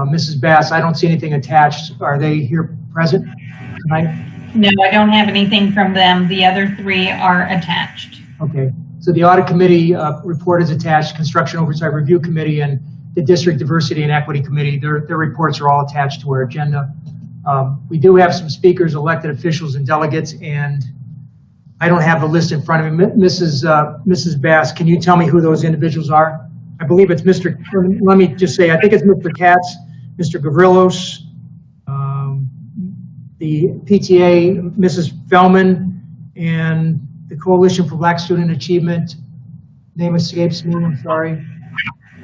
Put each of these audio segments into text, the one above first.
Mrs. Bass, I don't see anything attached. Are they here present tonight? No, I don't have anything from them. The other three are attached. Okay. So the Audit Committee report is attached, Construction Oversight Review Committee, and the District Diversity and Equity Committee. Their reports are all attached to our agenda. We do have some speakers, elected officials, and delegates, and I don't have the list in front of me. Mrs. Bass, can you tell me who those individuals are? I believe it's let me just say, I think it's Mr. Katz, Mr. Gavrilos, the PTA, Mrs. Bellman, and the Coalition for Black Student Achievement. Name escapes me, I'm sorry.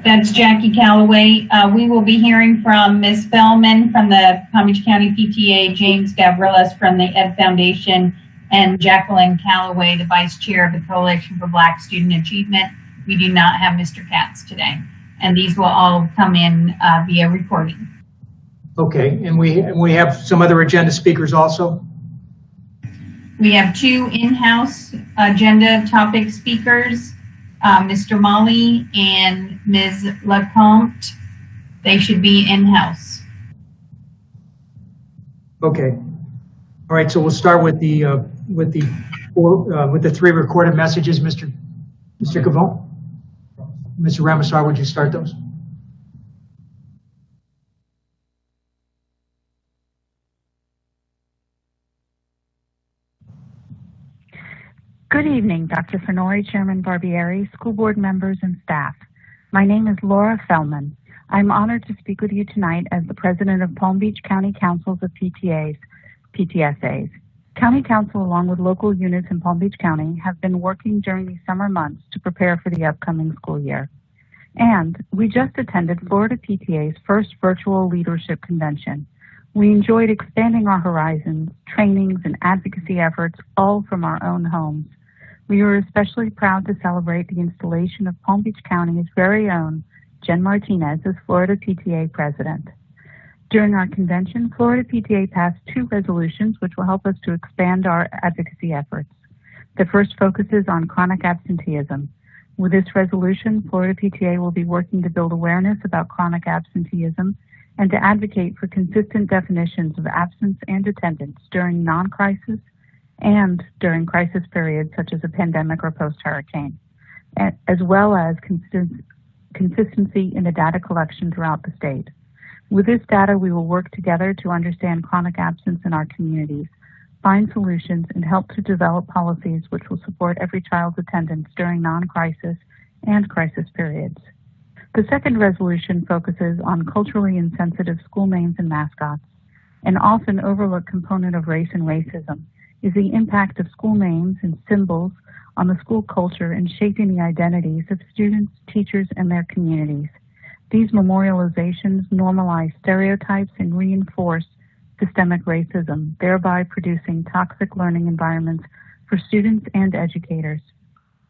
That's Jackie Callaway. We will be hearing from Ms. Bellman from the Palm Beach County PTA, James Gavrilis from the Ed Foundation, and Jacqueline Callaway, the Vice Chair of the Coalition for Black Student Achievement. We do not have Mr. Katz today, and these will all come in via recording. Okay, and we have some other agenda speakers also? We have two in-house agenda topic speakers, Mr. Maule and Ms. LeCompte. They should be in-house. Okay. All right, so we'll start with the three recorded messages. Mr. Gavon, Mr. Ramasar, would you start those? Good evening, Dr. Fenori, Chairman Barbieri, school board members, and staff. My name is Laura Feldman. I'm honored to speak with you tonight as the president of Palm Beach County Councils of PTSAs. County Council, along with local units in Palm Beach County, have been working during these summer months to prepare for the upcoming school year. And we just attended Florida PTA's first virtual leadership convention. We enjoyed expanding our horizons, trainings, and advocacy efforts, all from our own homes. We were especially proud to celebrate the installation of Palm Beach County's very own Jen Martinez as Florida PTA president. During our convention, Florida PTA passed two resolutions which will help us to expand our advocacy efforts. The first focuses on chronic absenteeism. With this resolution, Florida PTA will be working to build awareness about chronic absenteeism and to advocate for consistent definitions of absence and attendance during non-crisis and during crisis periods such as a pandemic or post-hurricane, as well as consistency in the data collection throughout the state. With this data, we will work together to understand chronic absence in our communities, find solutions, and help to develop policies which will support every child's attendance during non-crisis and crisis periods. The second resolution focuses on culturally insensitive school names and mascots. An often overlooked component of race and racism is the impact of school names and symbols on the school culture and shaping the identities of students, teachers, and their communities. These memorializations normalize stereotypes and reinforce systemic racism, thereby producing toxic learning environments for students and educators.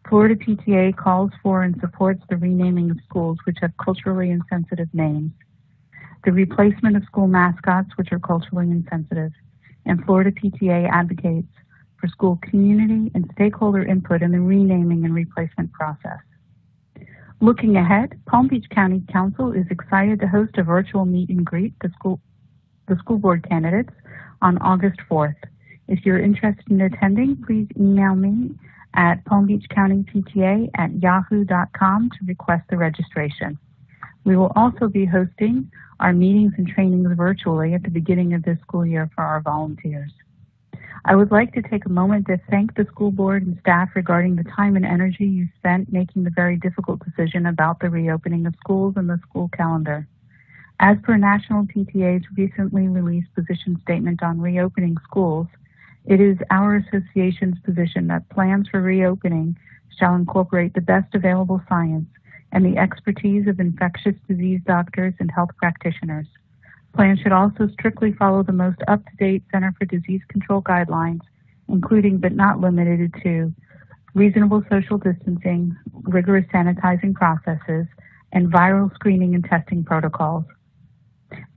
Florida PTA calls for and supports the renaming of schools which have culturally insensitive names, the replacement of school mascots which are culturally insensitive, and Florida PTA advocates for school community and stakeholder input in the renaming and replacement process. Looking ahead, Palm Beach County Council is excited to host a virtual meet and greet the school board candidates on August 4th. If you're interested in attending, please email me at palmbeachcountypta@yahoo.com to request the registration. We will also be hosting our meetings and trainings virtually at the beginning of this school year for our volunteers. I would like to take a moment to thank the school board and staff regarding the time and energy you spent making the very difficult decision about the reopening of schools and the school calendar. As per National PTA's recently released position statement on reopening schools, it is our association's position that plans for reopening shall incorporate the best available science and the expertise of infectious disease doctors and health practitioners. Plans should also strictly follow the most up-to-date Center for Disease Control guidelines, including but not limited to reasonable social distancing, rigorous sanitizing processes, and viral screening and testing protocols.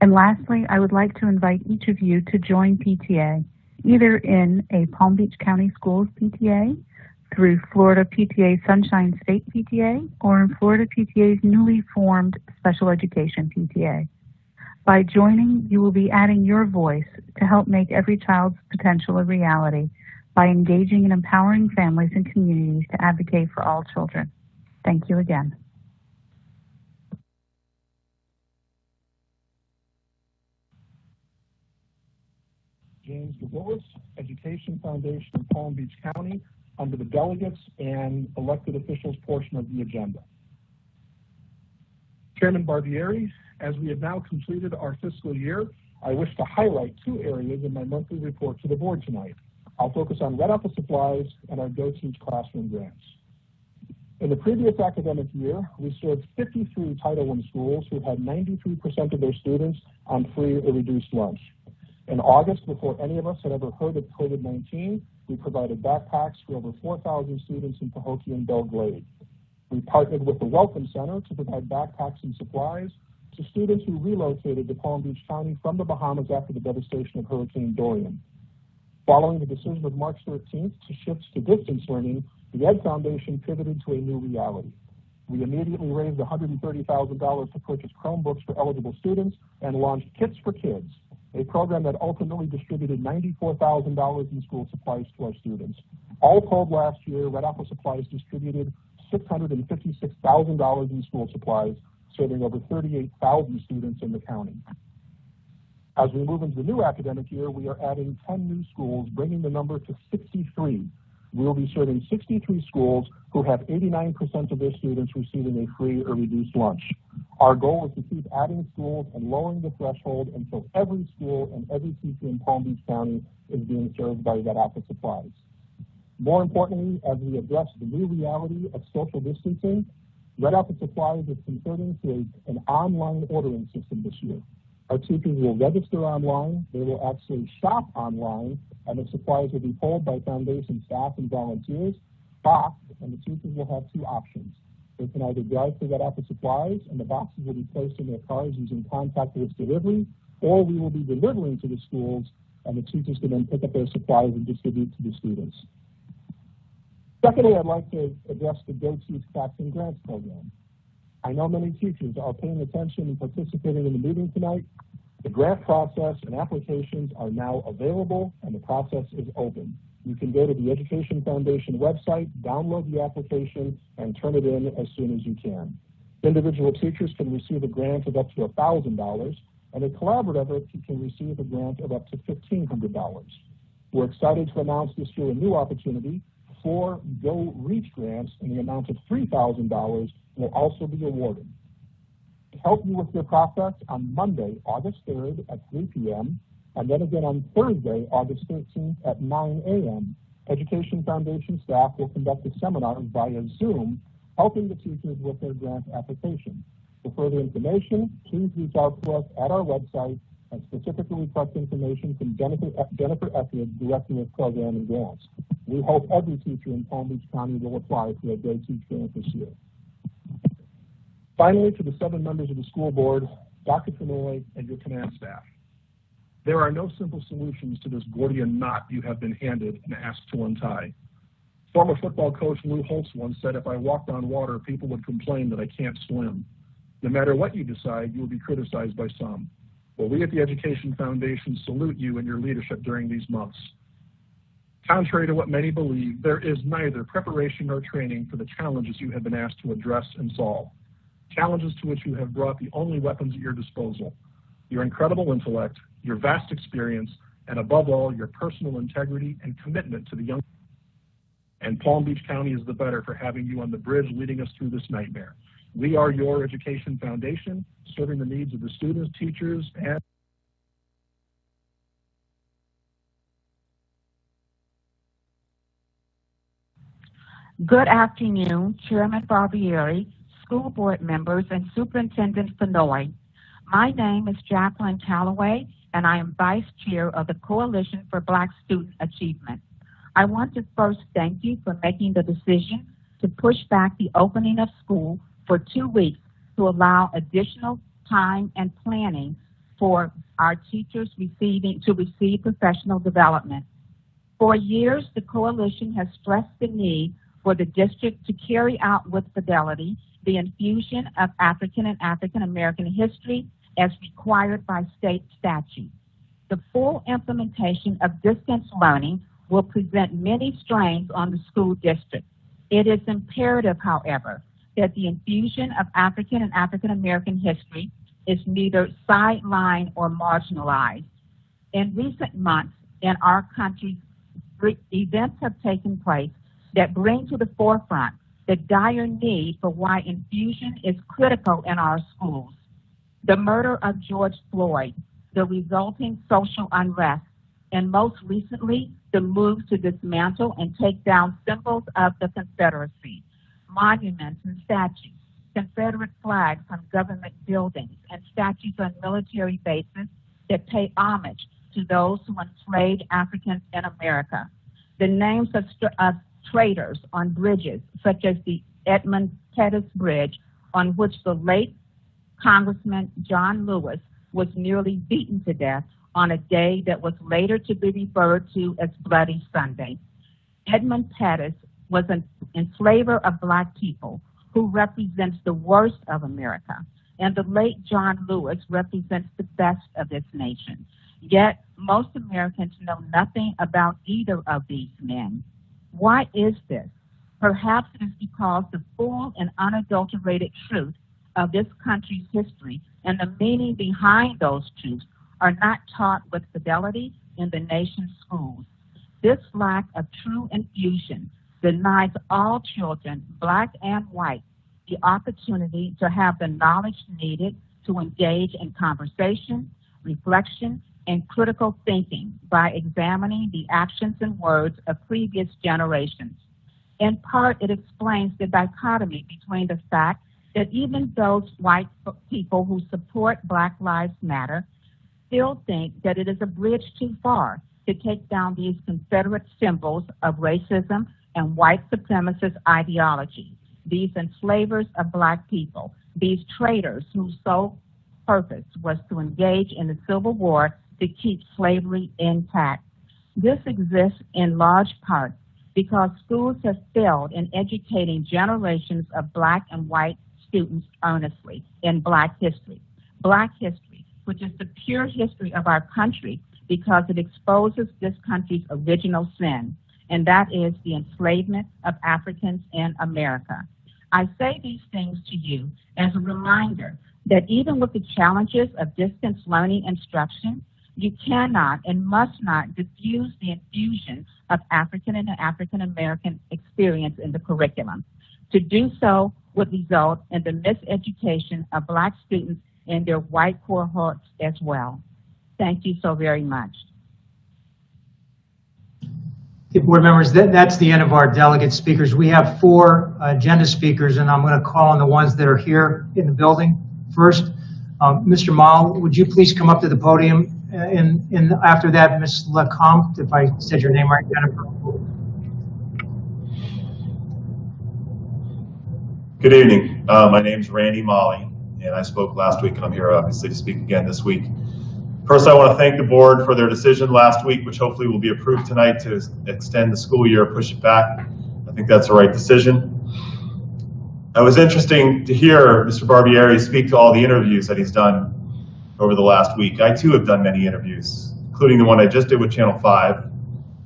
And lastly, I would like to invite each of you to join PTA, either in a Palm Beach County Schools PTA, through Florida PTA Sunshine State PTA, or in Florida PTA's newly formed Special Education PTA. By joining, you will be adding your voice to help make every child's potential a reality by engaging and empowering families and communities to advocate for all children. Thank you again. James Gavrillis, Education Foundation in Palm Beach County, under the delegates and elected officials portion of the agenda. Chairman Barbieri, as we have now completed our fiscal year, I wish to highlight two areas in my monthly report to the board tonight. I'll focus on Red Office supplies and our Go Teach classroom grants. In the previous academic year, we served 53 Title I schools who had 93% of their students on free or reduced lunch. In August, before any of us had ever heard of COVID-19, we provided backpacks for over 4,000 students in Pahokee and Belle Glade. We partnered with the Welcome Center to provide backpacks and supplies to students who relocated to Palm Beach County from the Bahamas after the devastation of Hurricane Dorian. Following the decision of March 13th to shift to distance learning, the Ed Foundation pivoted to a new reality. We immediately raised $130,000 to purchase Chromebooks for eligible students and launched Kits for Kids, a program that ultimately distributed $94,000 in school supplies to our students. All told, last year, Red Apple Supplies distributed $656,000 in school supplies, serving over 38,000 students in the county. As we move into the new academic year, we are adding 10 new schools, bringing the number to 63. We will be serving 63 schools who have 89% of their students receiving a free or reduced lunch. Our goal is to keep adding schools and lowering the threshold until every school and every teacher in Palm Beach County is being served by Red Apple Supplies. More importantly, as we address the new reality of social distancing, Red Apple Supplies is converting to an online ordering system this year. Our teachers will register online, they will actually shop online, and the supplies will be pulled by foundation staff and volunteers, boxed, and the teachers will have two options. They can either drive to Red Apple Supplies, and the boxes will be placed in their cars using contactless delivery, or we will be delivering to the schools, and the teachers can then pick up their supplies and distribute to the students. Secondly, I'd like to address the Go Teach Classroom Grants program. I know many teachers are paying attention and participating in the meeting tonight. The grant process and applications are now available, and the process is open. You can go to the Education Foundation website, download the application, and turn it in as soon as you can. Individual teachers can receive a grant of up to $1,000, and a collaborative effort can receive a grant of up to $1,500. We're excited to announce this year a new opportunity. 4 Go Reach grants in the amount of $3,000 will also be awarded. To help you with your process, on Monday, August 3rd at 3 p.m., and then again on Thursday, August 13th at 9 a.m., Education Foundation staff will conduct a seminar via Zoom, helping the teachers with their grant application. For further information, please reach out to us at our website and specifically request information from Jennifer Etheridge, Director of Program and Grants. We hope every teacher in Palm Beach County will apply for a Go Teach grant this year. Finally, to the 7 members of the school board, Dr. Fenoy, and your command staff. There are no simple solutions to this Gordian knot you have been handed and asked to untie. Former football coach Lou Holtz once said, "If I walked on water, people would complain that I can't swim." No matter what you decide, you will be criticized by some. Well, we at the Education Foundation salute you and your leadership during these months. Contrary to what many believe, there is neither preparation nor training for the challenges you have been asked to address and solve. Challenges to which you have brought the only weapons at your disposal: your incredible intellect, your vast experience, and above all, your personal integrity and commitment to the young. And Palm Beach County is the better for having you on the bridge leading us through this nightmare. We are your Education Foundation, serving the needs of the students, teachers, and Good afternoon, Chairman Barbieri, school board members, and Superintendent Fenoy. My name is Jacqueline Callaway, and I am Vice Chair of the Coalition for Black Student Achievement. I want to first thank you for making the decision to push back the opening of school for 2 weeks to allow additional time and planning for our teachers to receive professional development. For years, the coalition has stressed the need for the district to carry out with fidelity the infusion of African and African American history as required by state statute. The full implementation of distance learning will present many strains on the school district. It is imperative, however, that the infusion of African and African American history is neither sidelined or marginalized. In recent months in our country, events have taken place that bring to the forefront the dire need for why infusion is critical in our schools. The murder of George Floyd, the resulting social unrest, and most recently, the move to dismantle and take down symbols of the Confederacy, monuments and statues, Confederate flags on government buildings, and statues on military bases that pay homage to those who enslaved Africans in America. The names of traitors on bridges, such as the Edmund Pettus Bridge, on which the late Congressman John Lewis was nearly beaten to death on a day that was later to be referred to as Bloody Sunday. Edmund Pettus was an enslaver of Black people who represents the worst of America, and the late John Lewis represents the best of this nation. Yet, most Americans know nothing about either of these men. Why is this? Perhaps it is because the full and unadulterated truth of this country's history and the meaning behind those truths are not taught with fidelity in the nation's schools. This lack of true infusion denies all children, Black and white, the opportunity to have the knowledge needed to engage in conversation, reflection, and critical thinking by examining the actions and words of previous generations. In part, it explains the dichotomy between the fact that even those white people who support Black Lives Matter still think that it is a bridge too far to take down these Confederate symbols of racism and white supremacist ideology, these enslavers of Black people, these traitors whose sole purpose was to engage in the Civil War to keep slavery intact. This exists in large part because schools have failed in educating generations of Black and white students earnestly in Black history. Black history, which is the pure history of our country because it exposes this country's original sin, and that is the enslavement of Africans in America. I say these things to you as a reminder that even with the challenges of distance learning instruction, you cannot and must not diffuse the infusion of African and African American experience in the curriculum. To do so would result in the miseducation of Black students and their white cohorts as well. Thank you so very much. Okay, board members, that's the end of our delegate speakers. We have 4 agenda speakers, and I'm going to call on the ones that are here in the building first. Mr. Maule, would you please come up to the podium? And after that, Ms. Lecomte, if I said your name right, Jennifer. Good evening. My name is Randi Maule, and I spoke last week, and I'm here obviously to speak again this week. First, I want to thank the board for their decision last week, which hopefully will be approved tonight to extend the school year, push it back. I think that's the right decision. It was interesting to hear Mr. Barbieri speak to all the interviews that he's done over the last week. I too have done many interviews, including the one I just did with Channel 5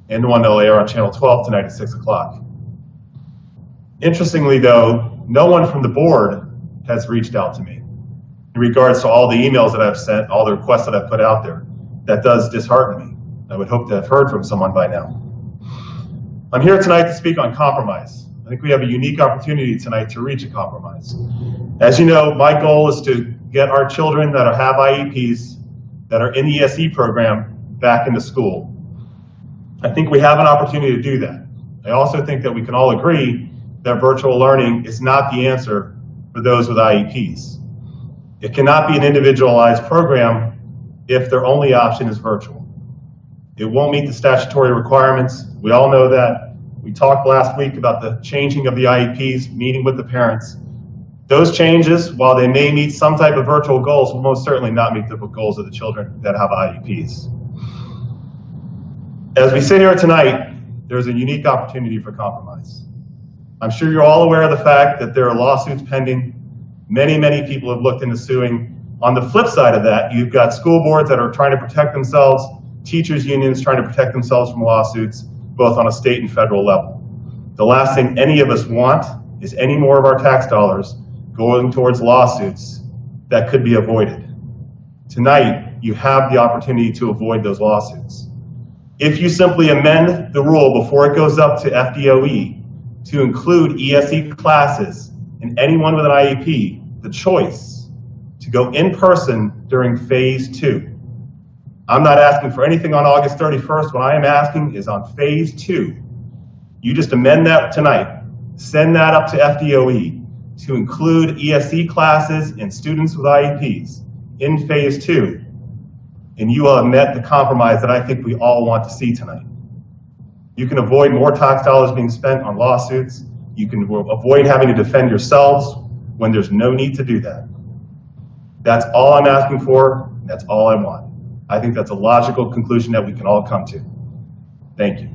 and the one that will air on Channel 12 tonight at 6 o'clock. Interestingly though, no one from the board has reached out to me in regards to all the emails that I've sent, all the requests that I've put out there. That does dishearten me. I would hope to have heard from someone by now. I'm here tonight to speak on compromise. I think we have a unique opportunity tonight to reach a compromise. As you know, my goal is to get our children that have IEPs, that are in the ESE program, back into school. I think we have an opportunity to do that. I also think that we can all agree that virtual learning is not the answer for those with IEPs. It cannot be an individualized program if their only option is virtual. It won't meet the statutory requirements. We all know that. We talked last week about the changing of the IEPs, meeting with the parents. Those changes, while they may meet some type of virtual goals, will most certainly not meet the goals of the children that have IEPs. As we sit here tonight, there's a unique opportunity for compromise. I'm sure you're all aware of the fact that there are lawsuits pending. Many people have looked into suing On the flip side of that, you've got school boards that are trying to protect themselves, teachers unions trying to protect themselves from lawsuits, both on a state and federal level. The last thing any of us want is any more of our tax dollars going towards lawsuits that could be avoided. Tonight, you have the opportunity to avoid those lawsuits. If you simply amend the rule before it goes up to FDOE to include ESE classes and anyone with an IEP, the choice to go in person during phase 2. I'm not asking for anything on August 31st. What I am asking is on phase 2. You just amend that tonight. Send that up to FDOE to include ESE classes and students with IEPs in phase 2. And you will have met the compromise that I think we all want to see tonight. You can avoid more tax dollars being spent on lawsuits. You can avoid having to defend yourselves when there's no need to do that. That's all I'm asking for. That's all I want. I think that's a logical conclusion that we can all come to. Thank you.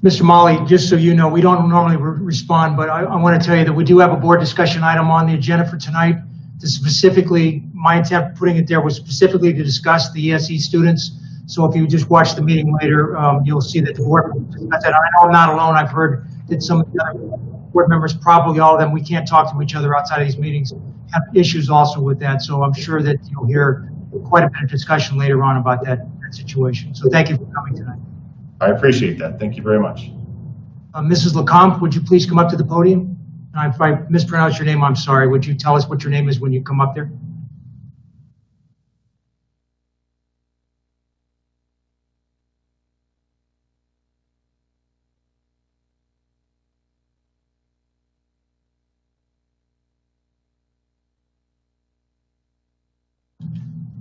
Mr. Maule, just so you know, we don't normally respond, but I want to tell you that we do have a board discussion item on the agenda for tonight. To specifically, my intent putting it there was specifically to discuss the ESE students. So if you just watch the meeting later, you'll see that the board discussed that. I know I'm not alone. I've heard that some of the other board members, probably all of them, we can't talk to each other outside of these meetings, have issues also with that. So I'm sure that you'll hear quite a bit of discussion later on about that situation. So thank you for coming tonight. I appreciate that. Thank you very much. Mrs. Lecomte, would you please come up to the podium? If I mispronounce your name, I'm sorry. Would you tell us what your name is when you come up there?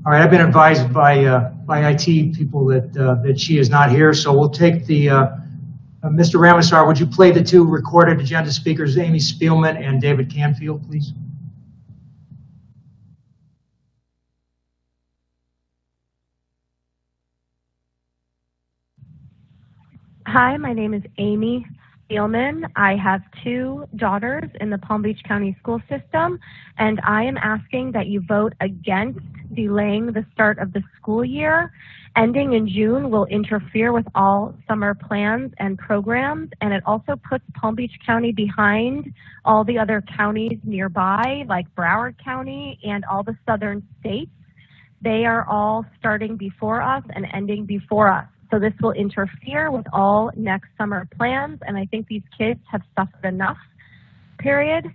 All right, I've been advised by IT people that she is not here, so we'll take the, Mr. Ramasar, would you play the two recorded agenda speakers, Amy Spielman and David Canfield, please? Hi, my name is Amy Elmen. I have 2 daughters in the Palm Beach County school system, and I am asking that you vote against delaying the start of the school year. Ending in June will interfere with all summer plans and programs, and it also puts Palm Beach County behind all the other counties nearby, like Broward County and all the southern states. They are all starting before us and ending before us. So this will interfere with all next summer plans, and I think these kids have suffered enough, period.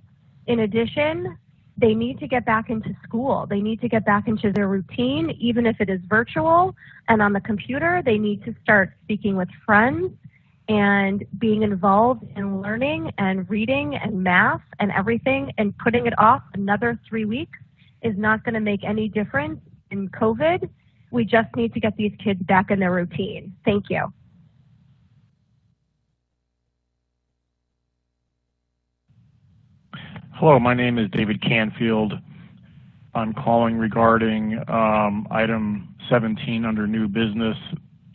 In addition, they need to get back into school. They need to get back into their routine, even if it is virtual and on the computer. They need to start speaking with friends and being involved in learning and reading and math and everything, and putting it off another 3 weeks is not going to make any difference in COVID. We just need to get these kids back in their routine. Thank you. Hello, my name is David Canfield. I'm calling regarding item 17 under new business,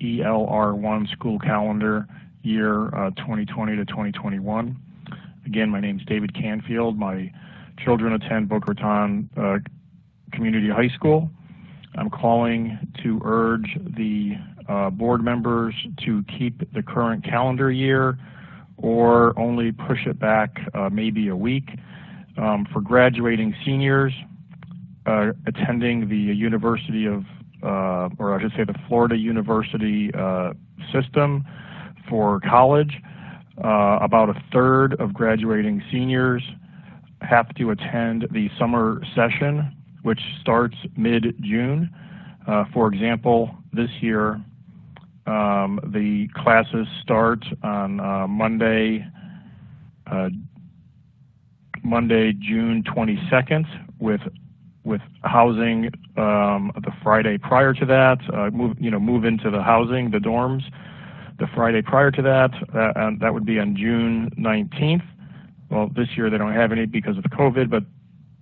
ELR1 school calendar year 2020 to 2021. Again, my name is David Canfield. My children attend Boca Raton Community High School. I'm calling to urge the board members to keep the current calendar year or only push it back maybe a week. For graduating seniors attending the University of, or I should say the Florida University system for college, about a third of graduating seniors have to attend the summer session, which starts mid-June. For example, this year, the classes start on Monday, June 22nd, with housing the Friday prior to that. Move into the housing, the dorms, the Friday prior to that, and that would be on June 19th. Well, this year they don't have any because of the COVID, but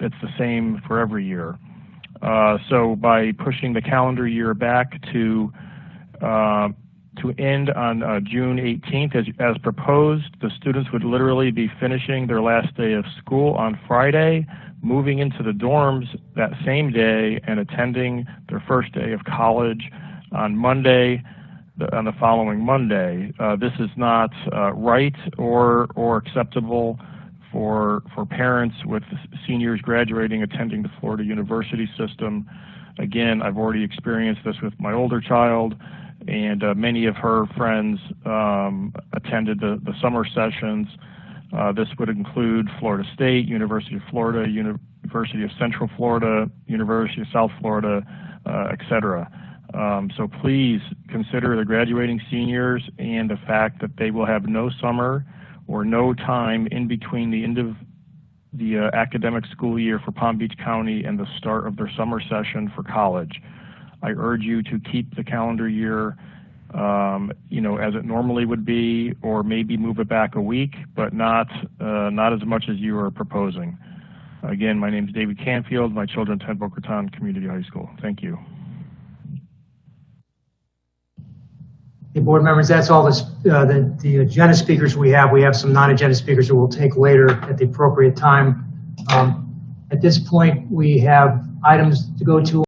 it's the same for every year. So by pushing the calendar year back to to end on June 18th as proposed. The students would literally be finishing their last day of school on Friday, moving into the dorms that same day, and attending their first day of college on Monday, on the following Monday. This is not right or acceptable for parents with seniors graduating, attending the Florida University system. Again, I've already experienced this with my older child, and many of her friends attended the summer sessions. This would include Florida State, University of Florida, University of Central Florida, University of South Florida, etc. So please consider the graduating seniors and the fact that they will have no summer or no time in between the end of the academic school year for Palm Beach County and the start of their summer session for college. I urge you to keep the calendar year, as it normally would be, or maybe move it back a week, but not as much as you are proposing. Again, my name is David Canfield. My children attend Boca Raton Community High School. Thank you. Hey, board members, that's all the agenda speakers we have. We have some non-agenda speakers who we'll take later at the appropriate time. At this point, we have items to go to